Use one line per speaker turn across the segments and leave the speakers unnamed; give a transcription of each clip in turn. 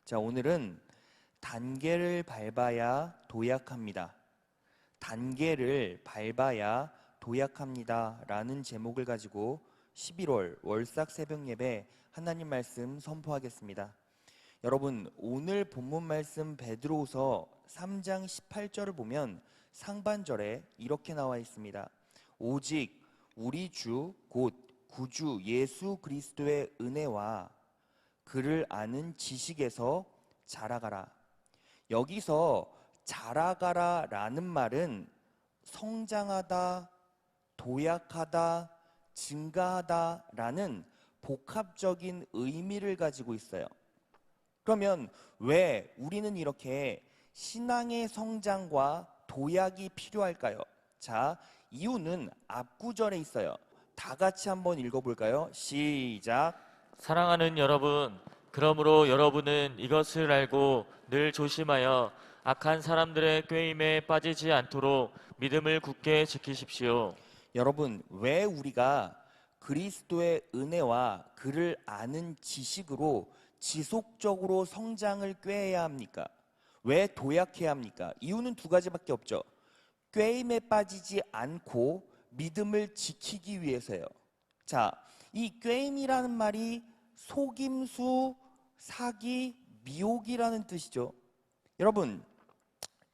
자, 오늘은 단계를 밟아야 도약합니다. 단계를 밟아야 도약합니다. 라는 제목을 가지고 11월 월삭 새벽 예배 하나님 말씀 선포하겠습니다. 여러분, 오늘 본문 말씀 베드로후서 3장 18절을 보면 상반절에 이렇게 나와 있습니다. 오직 우리 주 곧 구주 예수 그리스도의 은혜와 그를 아는 지식에서 자라가라. 여기서 자라가라 라는 말은 성장하다, 도약하다, 증가하다 라는 복합적인 의미를 가지고 있어요. 그러면 왜 우리는 이렇게 신앙의 성장과 도약이 필요할까요? 자, 이유는 앞구절에 있어요. 다 같이 한번 읽어볼까요? 시작.
사랑하는 여러분, 그러므로 여러분은 이것을 알고 늘 조심하여 악한 사람들의 꾀임에 빠지지 않도록 믿음을 굳게 지키십시오.
여러분, 왜 우리가 그리스도의 은혜와 그를 아는 지식으로 지속적으로 성장을 꾀해야 합니까? 왜 도약해야 합니까? 이유는 두 가지밖에 없죠. 꾀임에 빠지지 않고 믿음을 지키기 위해서요. 자, 이 꾀임이라는 말이 속임수, 사기, 미혹이라는 뜻이죠. 여러분,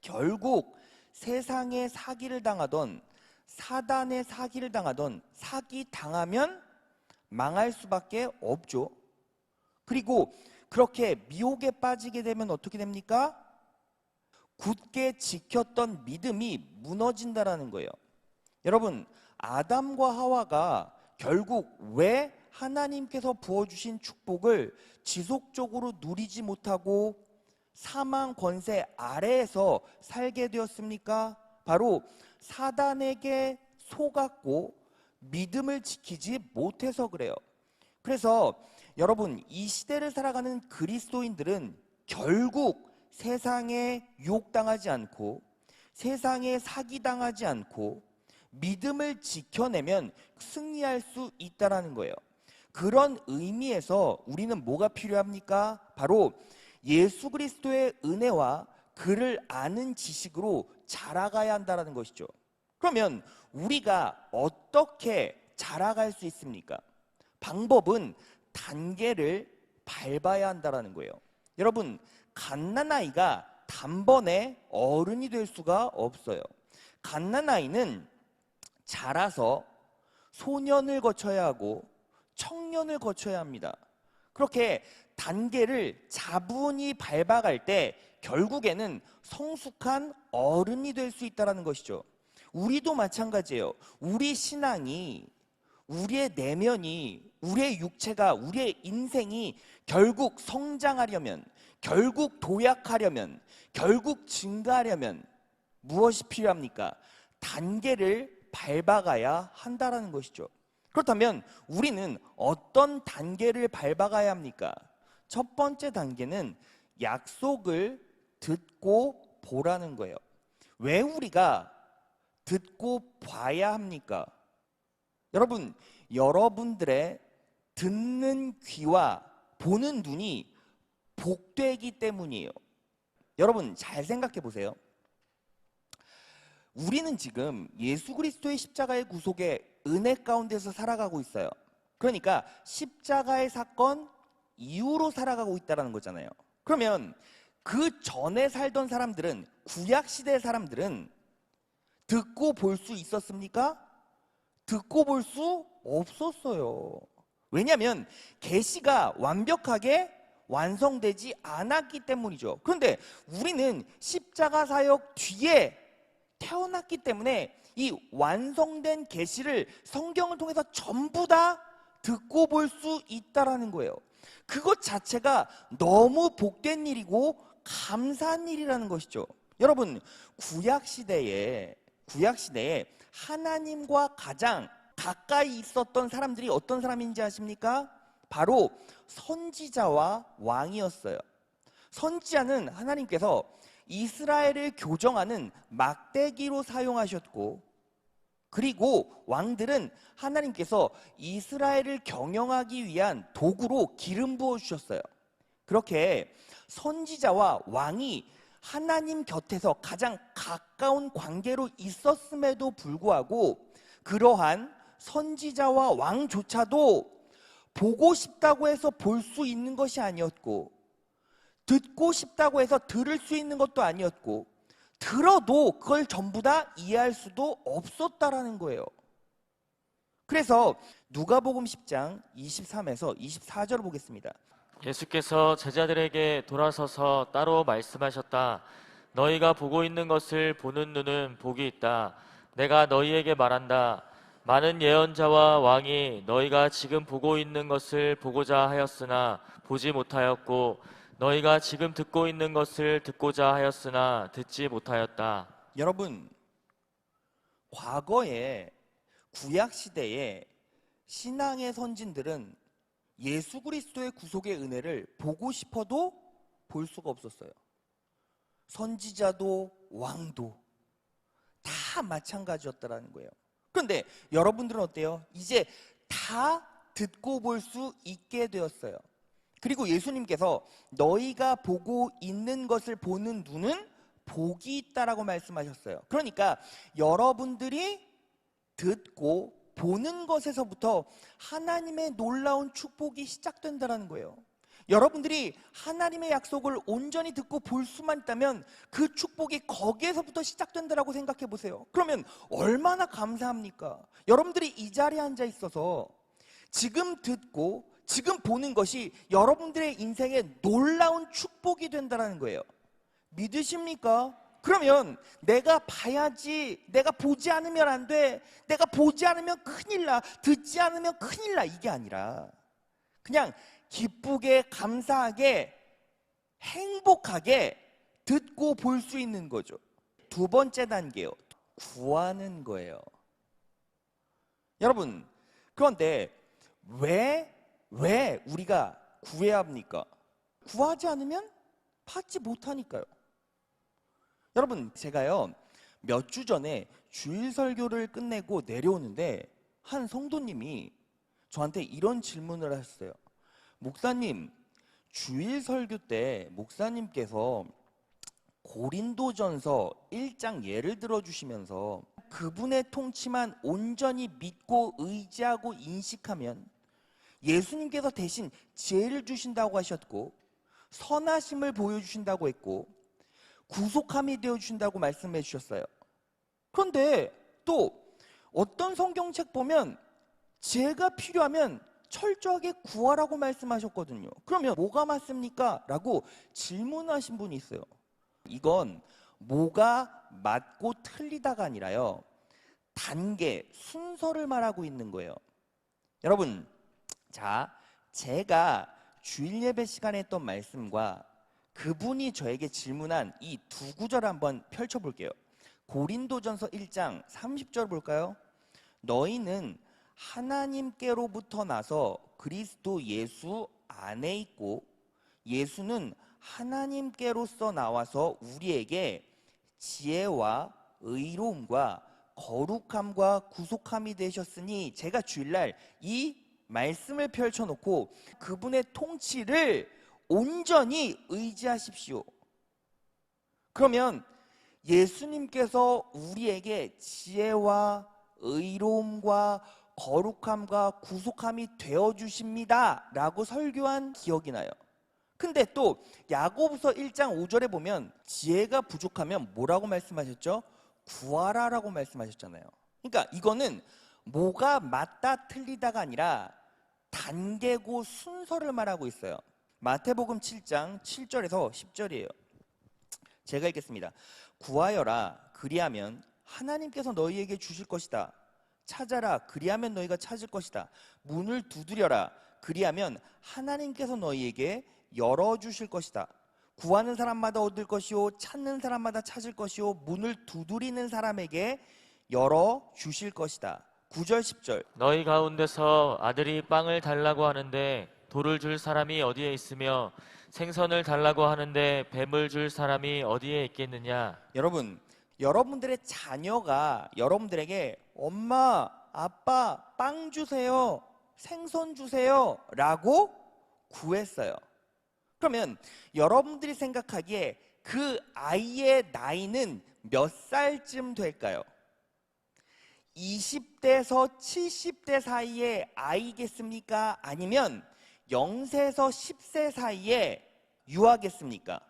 결국 세상에 사기를 당하던 사단의 사기를 당하던 사기 당하면 망할 수밖에 없죠. 그리고 그렇게 미혹에 빠지게 되면 어떻게 됩니까? 굳게 지켰던 믿음이 무너진다라는 거예요. 여러분, 아담과 하와가 결국 왜 하나님께서 부어주신 축복을 지속적으로 누리지 못하고 사망 권세 아래에서 살게 되었습니까? 바로 사단에게 속았고 믿음을 지키지 못해서 그래요. 그래서 여러분, 이 시대를 살아가는 그리스도인들은 결국 세상에 유혹당하지 않고 세상에 사기당하지 않고 믿음을 지켜내면 승리할 수 있다는 거예요. 그런 의미에서 우리는 뭐가 필요합니까? 바로 예수 그리스도의 은혜와 그를 아는 지식으로 자라가야 한다는 것이죠. 그러면 우리가 어떻게 자라갈 수 있습니까? 방법은 단계를 밟아야 한다는 거예요. 여러분, 갓난아이가 단번에 어른이 될 수가 없어요. 갓난아이는 자라서 소년을 거쳐야 하고 청년을 거쳐야 합니다. 그렇게 단계를 차분히 밟아갈 때 결국에는 성숙한 어른이 될 수 있다는 것이죠. 우리도 마찬가지예요. 우리 신앙이, 우리의 내면이, 우리의 육체가, 우리의 인생이 결국 성장하려면, 결국 도약하려면, 결국 증가하려면 무엇이 필요합니까? 단계를 밟아가야 한다는 것이죠. 그렇다면 우리는 어떤 단계를 밟아가야 합니까? 첫 번째 단계는 약속을 듣고 보라는 거예요. 왜 우리가 듣고 봐야 합니까? 여러분, 여러분들의 듣는 귀와 보는 눈이 복되기 때문이에요. 여러분, 잘 생각해 보세요. 우리는 지금 예수 그리스도의 십자가의 구속의 은혜 가운데서 살아가고 있어요. 그러니까 십자가의 사건 이후로 살아가고 있다는 거잖아요. 그러면 그 전에 살던 사람들은, 구약 시대의 사람들은 듣고 볼 수 있었습니까? 듣고 볼 수 없었어요. 왜냐하면 계시가 완벽하게 완성되지 않았기 때문이죠. 그런데 우리는 십자가 사역 뒤에 태어났기 때문에 이 완성된 계시를 성경을 통해서 전부 다 듣고 볼 수 있다라는 거예요. 그것 자체가 너무 복된 일이고 감사한 일이라는 것이죠. 여러분, 구약 시대에 하나님과 가장 가까이 있었던 사람들이 어떤 사람인지 아십니까? 바로 선지자와 왕이었어요. 선지자는 하나님께서 이스라엘을 교정하는 막대기로 사용하셨고, 그리고 왕들은 하나님께서 이스라엘을 경영하기 위한 도구로 기름 부어 주셨어요. 그렇게 선지자와 왕이 하나님 곁에서 가장 가까운 관계로 있었음에도 불구하고 그러한 선지자와 왕조차도 보고 싶다고 해서 볼 수 있는 것이 아니었고, 듣고 싶다고 해서 들을 수 있는 것도 아니었고, 들어도 그걸 전부 다 이해할 수도 없었다라는 거예요. 그래서 누가복음 10장 23에서 24절을 보겠습니다.
예수께서 제자들에게 돌아서서 따로 말씀하셨다. 너희가 보고 있는 것을 보는 눈은 복이 있다. 내가 너희에게 말한다. 많은 예언자와 왕이 너희가 지금 보고 있는 것을 보고자 하였으나 보지 못하였고 너희가 지금 듣고 있는 것을 듣고자 하였으나 듣지 못하였다.
여러분, 과거에 구약 시대에 신앙의 선진들은 예수 그리스도의 구속의 은혜를 보고 싶어도 볼 수가 없었어요. 선지자도 왕도 다 마찬가지였다라는 거예요. 그런데 여러분들은 어때요? 이제 다 듣고 볼 수 있게 되었어요. 그리고 예수님께서 너희가 보고 있는 것을 보는 눈은 복이 있다라고 말씀하셨어요. 그러니까 여러분들이 듣고 보는 것에서부터 하나님의 놀라운 축복이 시작된다는 거예요. 여러분들이 하나님의 약속을 온전히 듣고 볼 수만 있다면 그 축복이 거기에서부터 시작된다라고 생각해 보세요. 그러면 얼마나 감사합니까? 여러분들이 이 자리에 앉아 있어서 지금 듣고 지금 보는 것이 여러분들의 인생에 놀라운 축복이 된다는 거예요. 믿으십니까? 그러면 내가 봐야지, 내가 보지 않으면 안 돼, 내가 보지 않으면 큰일 나, 듣지 않으면 큰일 나, 이게 아니라 그냥 기쁘게 감사하게 행복하게 듣고 볼 수 있는 거죠. 두 번째 단계요, 구하는 거예요. 여러분, 그런데 왜 우리가 구해야 합니까? 구하지 않으면 받지 못하니까요. 여러분, 제가요 몇 주 전에 주일 설교를 끝내고 내려오는데 한 성도님이 저한테 이런 질문을 하셨어요. 목사님, 주일 설교 때 목사님께서 고린도전서 1장 예를 들어주시면서 그분의 통치만 온전히 믿고 의지하고 인식하면 예수님께서 대신 지혜를 주신다고 하셨고 선하심을 보여주신다고 했고 구속함이 되어주신다고 말씀해 주셨어요. 그런데 또 어떤 성경책 보면 지혜가 필요하면 철저하게 구하라고 말씀하셨거든요. 그러면 뭐가 맞습니까? 라고 질문하신 분이 있어요. 이건 뭐가 맞고 틀리다가 아니라요, 단계, 순서를 말하고 있는 거예요. 여러분, 자, 제가 주일 예배 시간에 했던 말씀과 그분이 저에게 질문한 이 두 구절 한번 펼쳐볼게요. 고린도전서 1장 30절 볼까요? 너희는 하나님께로부터 나서 그리스도 예수 안에 있고 예수는 하나님께로서 나와서 우리에게 지혜와 의로움과 거룩함과 구속함이 되셨으니, 제가 주일날 이 말씀을 펼쳐놓고 그분의 통치를 온전히 의지하십시오. 그러면 예수님께서 우리에게 지혜와 의로움과 거룩함과 구속함이 되어주십니다 라고 설교한 기억이 나요. 근데 또 야고보서 1장 5절에 보면 지혜가 부족하면 뭐라고 말씀하셨죠? 구하라 라고 말씀하셨잖아요. 그러니까 이거는 뭐가 맞다 틀리다가 아니라 단계고 순서를 말하고 있어요. 마태복음 7장 7절에서 10절이에요. 제가 읽겠습니다. 구하여라, 그리하면 하나님께서 너희에게 주실 것이다. 찾아라, 그리하면 너희가 찾을 것이다. 문을 두드려라, 그리하면 하나님께서 너희에게 열어주실 것이다. 구하는 사람마다 얻을 것이요 찾는 사람마다 찾을 것이요 문을 두드리는 사람에게 열어주실 것이다. 9절 10절.
너희 가운데서 아들이 빵을 달라고 하는데 돌을 줄 사람이 어디에 있으며 생선을 달라고 하는데 뱀을 줄 사람이 어디에 있겠느냐?
여러분, 여러분들의 자녀가 여러분들에게 엄마, 아빠, 빵 주세요, 생선 주세요 라고 구했어요. 그러면 여러분들이 생각하기에 그 아이의 나이는 몇 살쯤 될까요? 20대에서 70대 사이의 아이겠습니까? 아니면 0세에서 10세 사이의 유아겠습니까?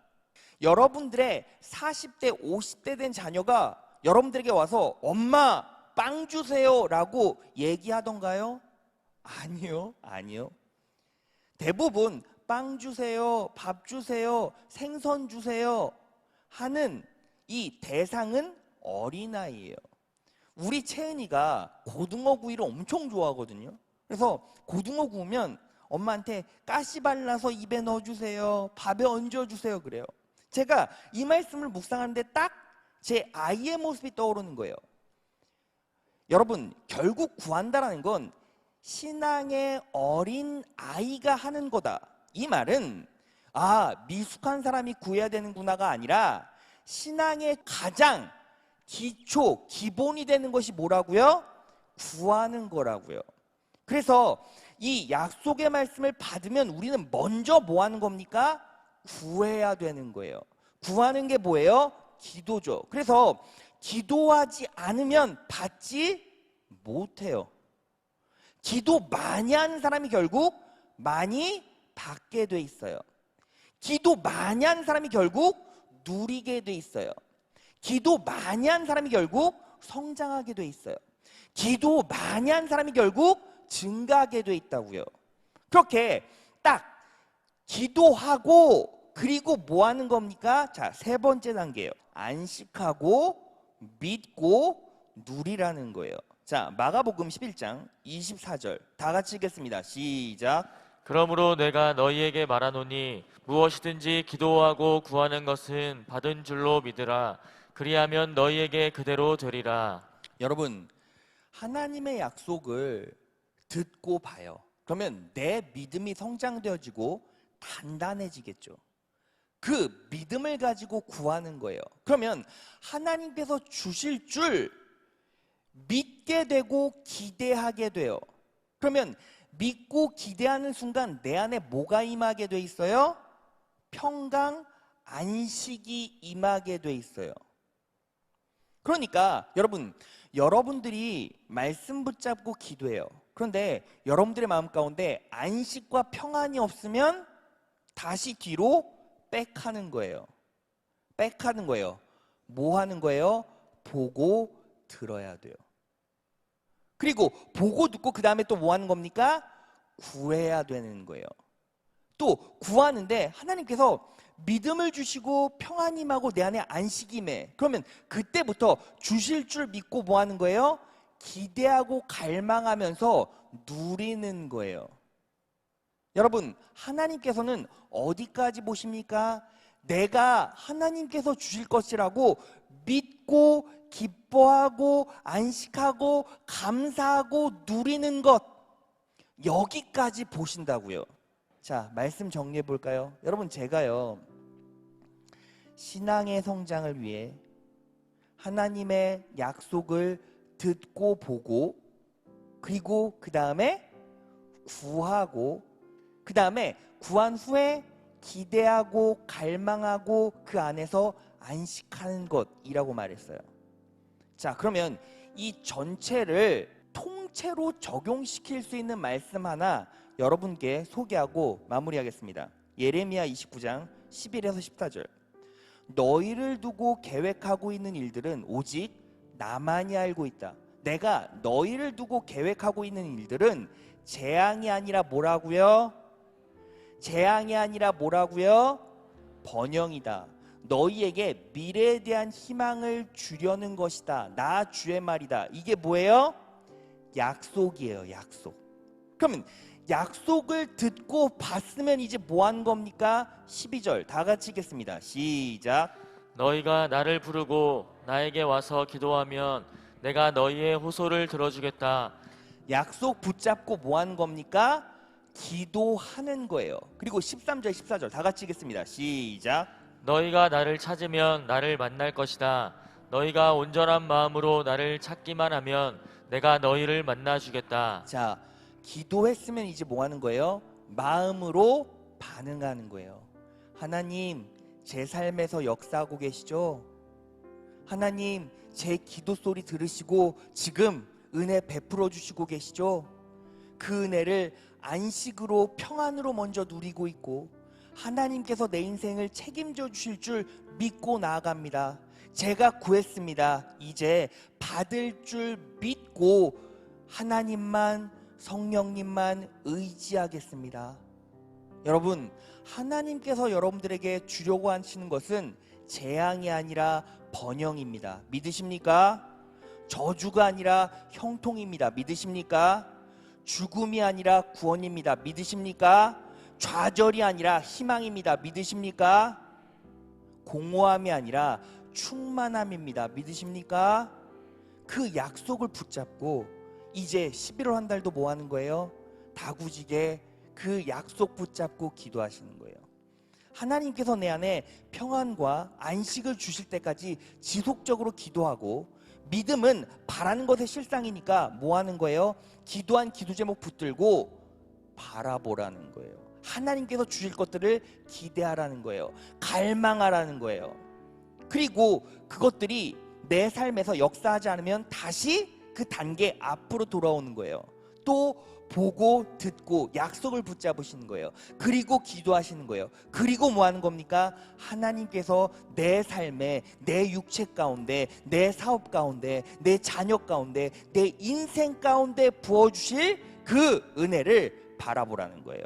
여러분들의 40대, 50대 된 자녀가 여러분들에게 와서 엄마 빵 주세요 라고 얘기하던가요? 아니요, 아니요. 대부분 빵 주세요, 밥 주세요, 생선 주세요 하는 이 대상은 어린아이예요. 우리 채은이가 고등어 구이를 엄청 좋아하거든요. 그래서 고등어 구우면 엄마한테 가시 발라서 입에 넣어주세요, 밥에 얹어주세요 그래요. 제가 이 말씀을 묵상하는데 딱 제 아이의 모습이 떠오르는 거예요. 여러분, 결국 구한다라는 건 신앙의 어린 아이가 하는 거다. 이 말은 미숙한 사람이 구해야 되는구나가 아니라 신앙의 가장 기초, 기본이 되는 것이 뭐라고요? 구하는 거라고요. 그래서 이 약속의 말씀을 받으면 우리는 먼저 뭐 하는 겁니까? 구해야 되는 거예요. 구하는 게 뭐예요? 기도죠. 그래서 기도하지 않으면 받지 못해요. 기도 많이 하는 사람이 결국 많이 받게 돼 있어요. 기도 많이 하는 사람이 결국 누리게 돼 있어요. 기도 많이 하는 사람이 결국 성장하게 돼 있어요. 기도 많이 하는 사람이 결국 증가하게 돼 있다고요. 그렇게 딱 기도하고 그리고 뭐 하는 겁니까? 자, 세 번째 단계예요. 안식하고 믿고 누리라는 거예요. 자, 마가복음 11장 24절 다 같이 읽겠습니다. 시작.
그러므로 내가 너희에게 말하노니 무엇이든지 기도하고 구하는 것은 받은 줄로 믿으라. 그리하면 너희에게 그대로 되리라.
여러분, 하나님의 약속을 듣고 봐요. 그러면 내 믿음이 성장되어지고 단단해지겠죠. 그 믿음을 가지고 구하는 거예요. 그러면 하나님께서 주실 줄 믿게 되고 기대하게 돼요. 그러면 믿고 기대하는 순간 내 안에 뭐가 임하게 돼 있어요? 평강, 안식이 임하게 돼 있어요. 그러니까 여러분들이 말씀 붙잡고 기도해요. 그런데 여러분들의 마음 가운데 안식과 평안이 없으면 다시 뒤로 백하는 거예요. 백하는 거예요. 뭐 하는 거예요? 보고 들어야 돼요. 그리고 보고 듣고 그 다음에 또 뭐 하는 겁니까? 구해야 되는 거예요. 또 구하는데 하나님께서 믿음을 주시고 평안이 임하고 내 안에 안식이 임해. 그러면 그때부터 주실 줄 믿고 뭐 하는 거예요? 기대하고 갈망하면서 누리는 거예요. 여러분, 하나님께서는 어디까지 보십니까? 내가 하나님께서 주실 것이라고 믿고 기뻐하고 안식하고 감사하고 누리는 것, 여기까지 보신다고요. 자, 말씀 정리해 볼까요? 여러분, 제가요 신앙의 성장을 위해 하나님의 약속을 듣고 보고 그리고 그 다음에 구하고 그 다음에 구한 후에 기대하고 갈망하고 그 안에서 안식하는 것이라고 말했어요. 자, 그러면 이 전체를 통째로 적용시킬 수 있는 말씀 하나 여러분께 소개하고 마무리하겠습니다. 예레미야 29장 11에서 14절. 너희를 두고 계획하고 있는 일들은 오직 나만이 알고 있다. 내가 너희를 두고 계획하고 있는 일들은 재앙이 아니라 뭐라고요? 재앙이 아니라 뭐라고요? 번영이다. 너희에게 미래에 대한 희망을 주려는 것이다. 나 주의 말이다. 이게 뭐예요? 약속이에요. 약속. 그러면 약속을 듣고 봤으면 이제 뭐 하는 겁니까? 12절 다 같이 읽겠습니다. 시작.
너희가 나를 부르고 나에게 와서 기도하면 내가 너희의 호소를 들어주겠다.
약속 붙잡고 뭐 하는 겁니까? 기도하는 거예요. 그리고 13절 14절 다 같이 읽겠습니다. 시작.
너희가 나를 찾으면 나를 만날 것이다. 너희가 온전한 마음으로 나를 찾기만 하면 내가 너희를 만나 주겠다.
자, 기도했으면 이제 뭐 하는 거예요? 마음으로 반응하는 거예요. 하나님, 제 삶에서 역사하고 계시죠? 하나님, 제 기도 소리 들으시고 지금 은혜 베풀어 주시고 계시죠? 그 은혜를 안식으로 평안으로 먼저 누리고 있고 하나님께서 내 인생을 책임져 주실 줄 믿고 나아갑니다. 제가 구했습니다. 이제 받을 줄 믿고 하나님만, 성령님만 의지하겠습니다. 여러분, 하나님께서 여러분들에게 주려고 하시는 것은 재앙이 아니라 번영입니다. 믿으십니까? 저주가 아니라 형통입니다. 믿으십니까? 죽음이 아니라 구원입니다. 믿으십니까? 좌절이 아니라 희망입니다. 믿으십니까? 공허함이 아니라 충만함입니다. 믿으십니까? 그 약속을 붙잡고 이제 11월 한 달도 뭐 하는 거예요? 다구지게 그 약속 붙잡고 기도하시는 거예요. 하나님께서 내 안에 평안과 안식을 주실 때까지 지속적으로 기도하고, 믿음은 바라는 것의 실상이니까 뭐 하는 거예요? 기도한 기도 제목 붙들고 바라보라는 거예요. 하나님께서 주실 것들을 기대하라는 거예요. 갈망하라는 거예요. 그리고 그것들이 내 삶에서 역사하지 않으면 다시 그 단계 앞으로 돌아오는 거예요. 또 보고 듣고 약속을 붙잡으시는 거예요. 그리고 기도하시는 거예요. 그리고 뭐 하는 겁니까? 하나님께서 내 삶에, 내 육체 가운데, 내 사업 가운데, 내 자녀 가운데, 내 인생 가운데 부어주실 그 은혜를 바라보라는 거예요.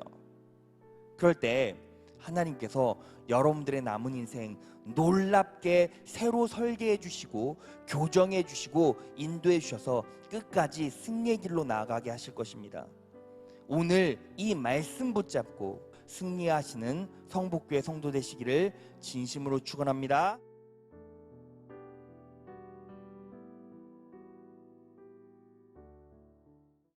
그럴 때 하나님께서 여러분들의 남은 인생 놀랍게 새로 설계해 주시고 교정해 주시고 인도해 주셔서 끝까지 승리의 길로 나아가게 하실 것입니다. 오늘 이 말씀 붙잡고 승리하시는 성북교회 성도 되시기를 진심으로 축원합니다.